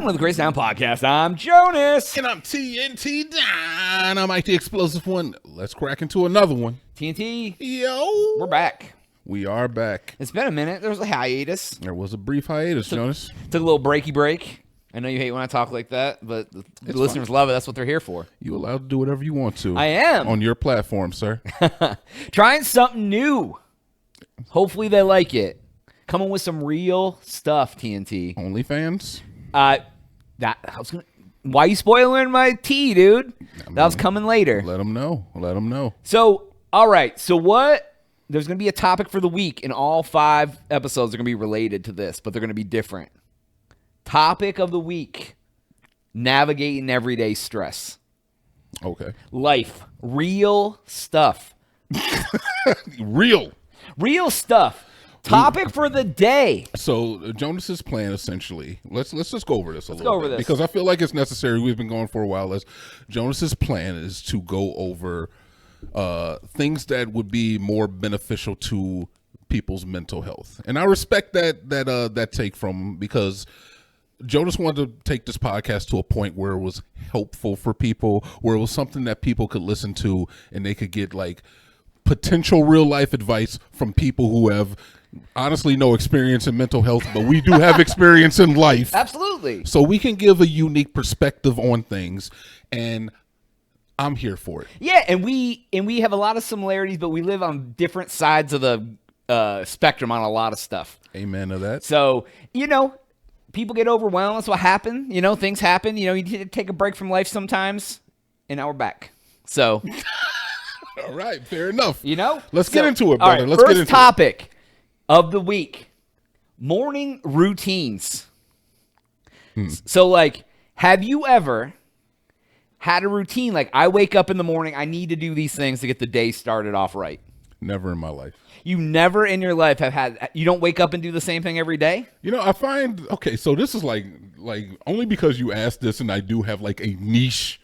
Welcome to the Crazy Town Podcast. I'm Jonas. And I'm TNT Dynamite, the explosive one. Let's crack into another one. TNT, Yo. we're back. We are back. It's been a minute. There was a hiatus. There was a brief hiatus, Jonas. Took a little breaky break. I know you hate when I talk like that, but the listeners love it. That's what they're here for. You allowed to do whatever you want to. I am. On your platform, sir. Trying something new. Hopefully they like it. Coming with some real stuff, TNT. OnlyFans? Why you spoiling my tea, dude? That was coming later. Let them know. Let them know. So, all right. So what? There's going to be a topic for the week, and all 5 episodes are going to be related to this, but they're going to be different. Topic of the week: navigating everyday stress. Okay. Life. Real stuff. Real stuff. Topic for the day. So Jonas's plan, essentially, let's just go over this a little go over bit this. because I feel like it's necessary. We've been going for a while. Jonas's plan is to go over things that would be more beneficial to people's mental health, and I respect that take from him because Jonas wanted to take this podcast to a point where it was helpful for people, where it was something that people could listen to and they could get like potential real life advice from people who have honestly no experience in mental health, but we do have experience in life. Absolutely. So we can give a unique perspective on things, and I'm here for it. Yeah, and we have a lot of similarities, but we live on different sides of the spectrum on a lot of stuff. Amen to that. So, people get overwhelmed. That's what happened. Things happen. You need to take a break from life sometimes, and now we're back. So, All right, fair enough. Let's get into it, all brother. right, Let's get into first topic of the week: morning routines. So, have you ever had a routine like I wake up in the morning, I need to do these things to get the day started off right? Never in my life. You never in your life you don't wake up and do the same thing every day? I find, okay, so this is like only because you asked this, and I do have like a niche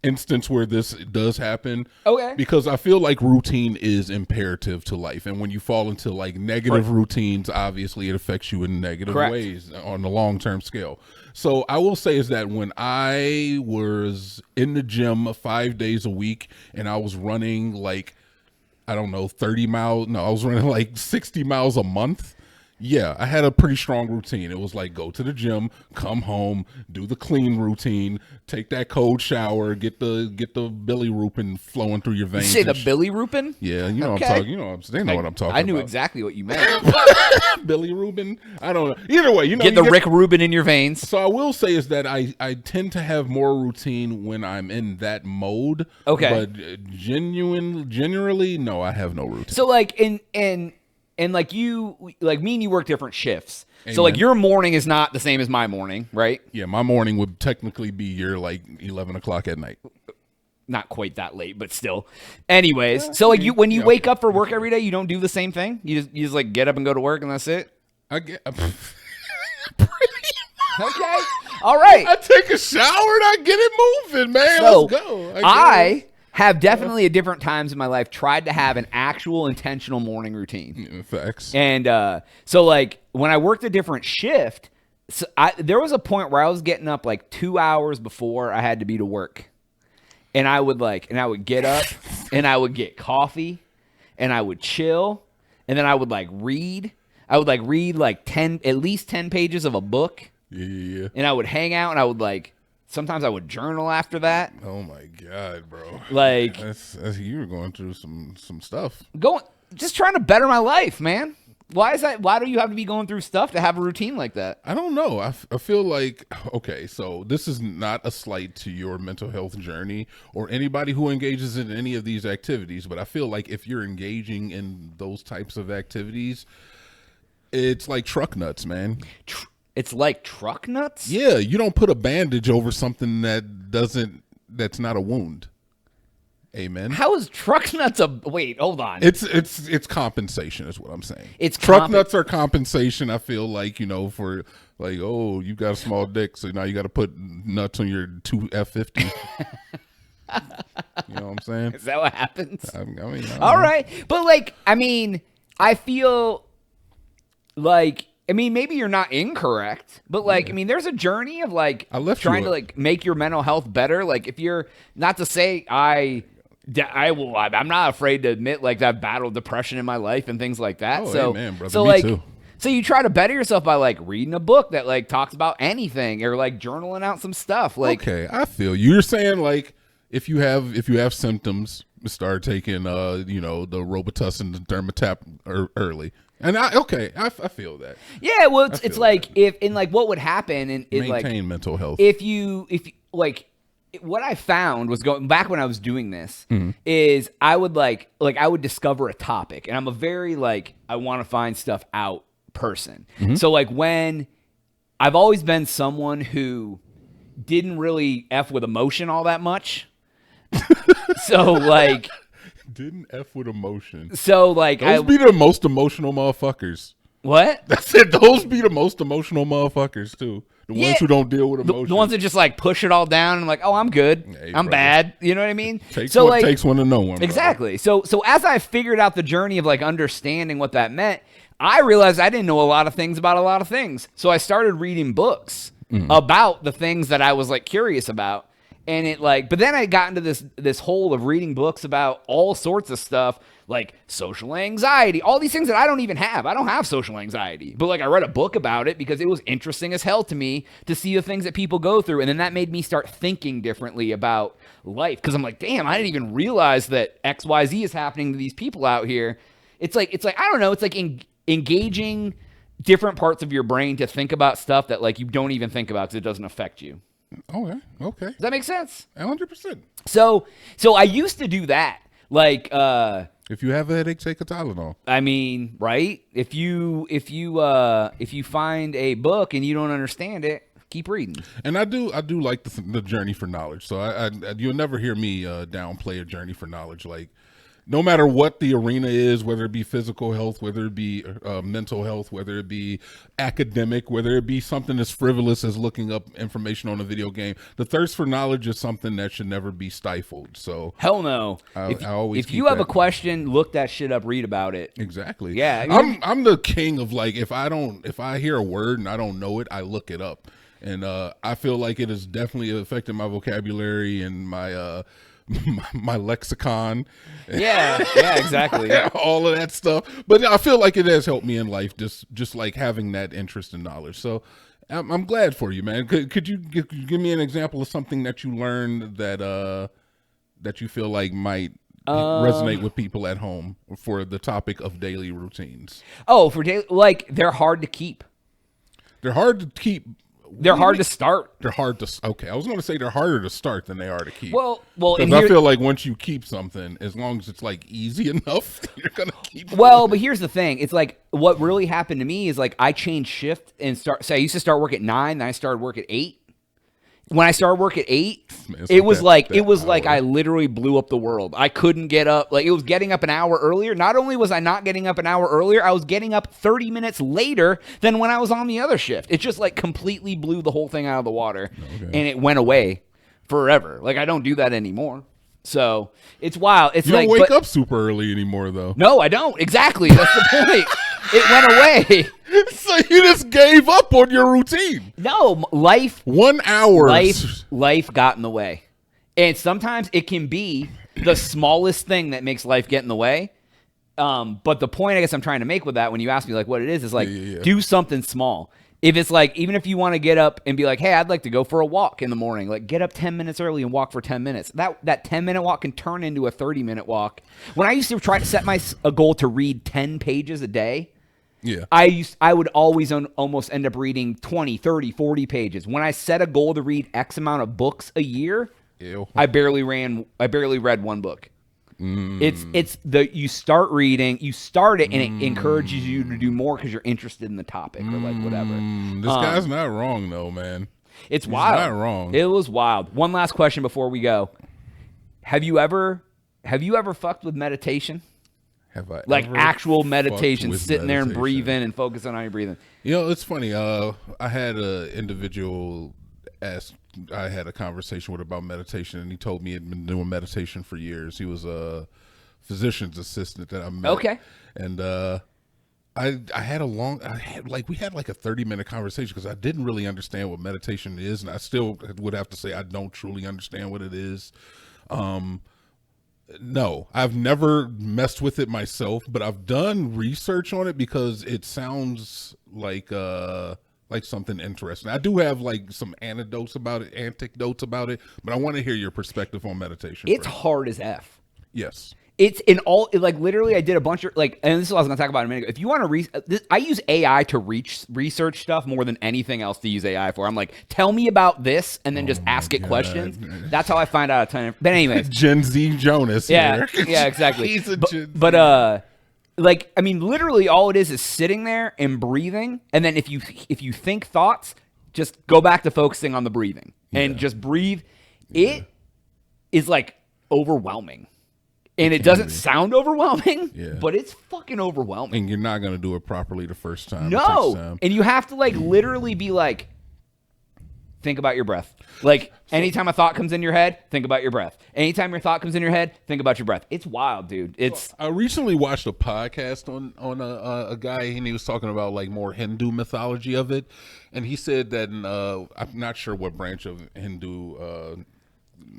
instance where this does happen. Okay. Because I feel like routine is imperative to life. And when you fall into like negative routines, obviously it affects you in negative ways on the long-term scale. So I will say is that when I was in the gym 5 days a week and I was running like, I don't know, 30 miles. No, I was running like 60 miles a month. Yeah, I had a pretty strong routine. It was like go to the gym, come home, do the clean routine, take that cold shower, get the bilirubin flowing through your veins. You say the bilirubin? Yeah, you know Okay. what I'm talking. They know what I'm talking about. I knew exactly what you meant. Bilirubin. I don't know. Either way, Get the Rick Rubin in your veins. So I will say is that I tend to have more routine when I'm in that mode. Okay. But generally, no, I have no routine. So and like you, like me and you work different shifts. Amen. So like your morning is not the same as my morning, right? Yeah, my morning would technically be your like 11 o'clock at night. Not quite that late, but still. Anyways, so like when you wake up for work every day, you don't do the same thing? You just like get up and go to work and that's it? I get Okay. All right. I take a shower and I get it moving, man. So, Let's go. I have definitely at different times in my life tried to have an actual intentional morning routine. Facts. And so like when I worked a different shift, there was a point where I was getting up like 2 hours before I had to be to work. And I would get up and I would get coffee and I would chill and then I would like read. I would like read like at least 10 pages of a book. Yeah. And I would hang out and I would like sometimes I would journal after that. Oh my God, bro. Like that's you were going through some stuff. Just trying to better my life, man. Why is that? Why do you have to be going through stuff to have a routine like that? I don't know. I feel like, okay, so this is not a slight to your mental health journey or anybody who engages in any of these activities, but I feel like if you're engaging in those types of activities, it's like truck nuts, man. It's like truck nuts? Yeah, you don't put a bandage over something that's not a wound. Amen. How is truck nuts wait, hold on. It's compensation is what I'm saying. It's truck nuts are compensation, I feel like, for like, oh, you got a small dick, so now you got to put nuts on your 2 F50. You know what I'm saying? Is that what happens? I mean, all right. But like, I mean, I feel like I mean, maybe you're not incorrect, but like, I mean, there's a journey of like trying to like make your mental health better. Like, if you're not to say I'm not afraid to admit like that I've battled depression in my life and things like that. So, amen, brother. so Me like, too. so you try to better yourself by like reading a book that like talks about anything or like journaling out some stuff. Like, okay, I feel you. You're saying like if you have symptoms, start taking the Robitussin and Dermatap early. And I feel that. Yeah, well, it's like that. If in like what would happen in maintain like mental health. If you like what I found was going back when I was doing this is I would like I would discover a topic, and I'm a very like I want to find stuff out person. So like when I've always been someone who didn't really F with emotion all that much. So like didn't F with emotion. So like those be the most emotional motherfuckers. What? I said those be the most emotional motherfuckers too. The ones who don't deal with emotion. The ones that just like push it all down and like, oh, I'm good. Hey, I'm bad. You know what I mean? Takes one to know one. Exactly. Brother. So as I figured out the journey of like understanding what that meant, I realized I didn't know a lot of things about a lot of things. So I started reading books about the things that I was like curious about. And it like, but then I got into this hole of reading books about all sorts of stuff, like social anxiety, all these things that I don't even have. I don't have social anxiety, but like I read a book about it because it was interesting as hell to me to see the things that people go through. And then that made me start thinking differently about life. Cause I'm like, damn, I didn't even realize that XYZ is happening to these people out here. It's like, I don't know. It's like engaging different parts of your brain to think about stuff that like you don't even think about because it doesn't affect you. Okay. Does that make sense? 100%. So I used to do that. Like, if you have a headache, take a Tylenol. I mean, right? If you find a book and you don't understand it, keep reading. And I do like the journey for knowledge. So I you'll never hear me downplay a journey for knowledge. Like, no matter what the arena is, whether it be physical health, whether it be mental health, whether it be academic, whether it be something as frivolous as looking up information on a video game, the thirst for knowledge is something that should never be stifled. So hell no. If you have a question, look that shit up, read about it. Exactly. Yeah. I'm the king of like if I hear a word and I don't know it, I look it up. And I feel like it has definitely affected my vocabulary and my my lexicon. Yeah, exactly. All of that stuff. But I feel like it has helped me in life, just like having that interest in knowledge. So I'm glad for you, man. Could you give me an example of something that you learned that you feel like might resonate with people at home for the topic of daily routines? Oh, for daily, like they're hard to keep. They're hard to keep. They're hard to start. They're hard to. Okay, I was going to say they're harder to start than they are to keep. Well, because I feel like once you keep something, as long as it's like easy enough, you're gonna keep. Well, but here's the thing: it's like what really happened to me is like I changed shift and start. So I used to start work at 9, then I started work at 8. When I started work at 8, it was like I literally blew up the world. I couldn't get up. Like it was getting up an hour earlier. Not only was I not getting up an hour earlier, I was getting up 30 minutes later than when I was on the other shift. It just like completely blew the whole thing out of the water, and it went away forever. Like I don't do that anymore. So it's wild. It's you don't wake up super early anymore, though. No, I don't. Exactly. That's the point. It went away. So you just gave up on your routine. No, life. 1 hour. Life got in the way. And sometimes it can be the smallest thing that makes life get in the way. But the point I guess I'm trying to make with that when you ask me like what it is like do something small. If it's like, even if you want to get up and be like, hey, I'd like to go for a walk in the morning, like get up 10 minutes early and walk for 10 minutes. That 10-minute walk can turn into a 30-minute walk. When I used to try to set a goal to read 10 pages a day, I would always almost end up reading 20, 30, 40 pages. When I set a goal to read X amount of books a year, I barely read one book. It's you start reading, you start it, and it encourages you to do more because you're interested in the topic or like whatever. This guy's not wrong though, man. It's wild. He's not wrong. It was wild. One last question before we go. Have you ever fucked with meditation? Have I like ever actual meditation, sitting meditation there and breathing and focusing on your breathing? You know, it's funny. I had an individual I had a conversation with about meditation, and he told me he'd been doing meditation for years. He was a physician's assistant that I met. Okay. And I had we had like a 30-minute conversation because I didn't really understand what meditation is, and I still would have to say I don't truly understand what it is. No, I've never messed with it myself, but I've done research on it because it sounds like something interesting. I do have like some anecdotes about it, but I want to hear your perspective on meditation. It's hard as F. Yes. It's in all, like, literally, I did a bunch of, like, and this is what I was going to talk about in a minute ago. If you want to, I use AI to research stuff more than anything else to use AI for. I'm like, tell me about this, and then just ask it questions. That's how I find out a ton of, but anyways. Gen Z Jonas. Yeah, here. yeah, exactly. He's a Gen Z. But, like, I mean, literally all it is sitting there and breathing, and then if you think thoughts, just go back to focusing on the breathing, and just breathe. It is, like, overwhelming. And it doesn't sound overwhelming, but it's fucking overwhelming. And you're not going to do it properly the first time. No. And you have to, like, literally be like, think about your breath. Like, anytime a thought comes in your head, think about your breath. Anytime your thought comes in your head, think about your breath. It's wild, dude. It's. I recently watched a podcast on a guy, and he was talking about, like, more Hindu mythology of it. And he said that, I'm not sure what branch of Hindu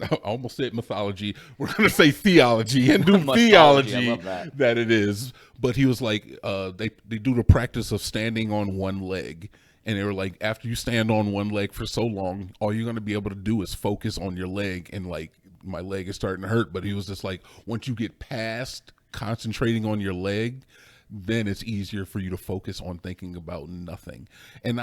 I almost said mythology. We're going to say theology, Hindu theology that it is. But he was like, they do the practice of standing on one leg. And they were like, after you stand on one leg for so long, all you're going to be able to do is focus on your leg. And like, my leg is starting to hurt. But he was just like, once you get past concentrating on your leg, then it's easier for you to focus on thinking about nothing. And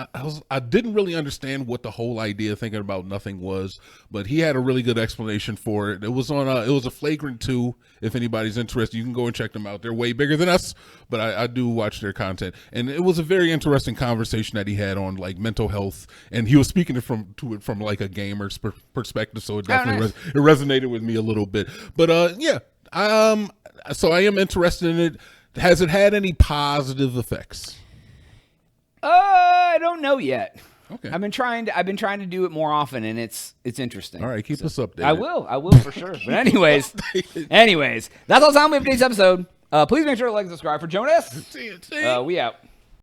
I didn't really understand what the whole idea of thinking about nothing was, but he had a really good explanation for it. It was on it was a Flagrant 2. If anybody's interested, you can go and check them out. They're way bigger than us, but I do watch their content. And it was a very interesting conversation that he had on like mental health, and he was speaking from like a gamer's perspective, so it definitely it resonated with me a little bit. But so I am interested in it. Has it had any positive effects? I don't know yet. Okay. I've been trying to do it more often, and it's interesting. All right, keep us updated. I will for sure. But anyways, that's all the time we have for today's episode. Please make sure to like and subscribe for Jonas. See you. We out.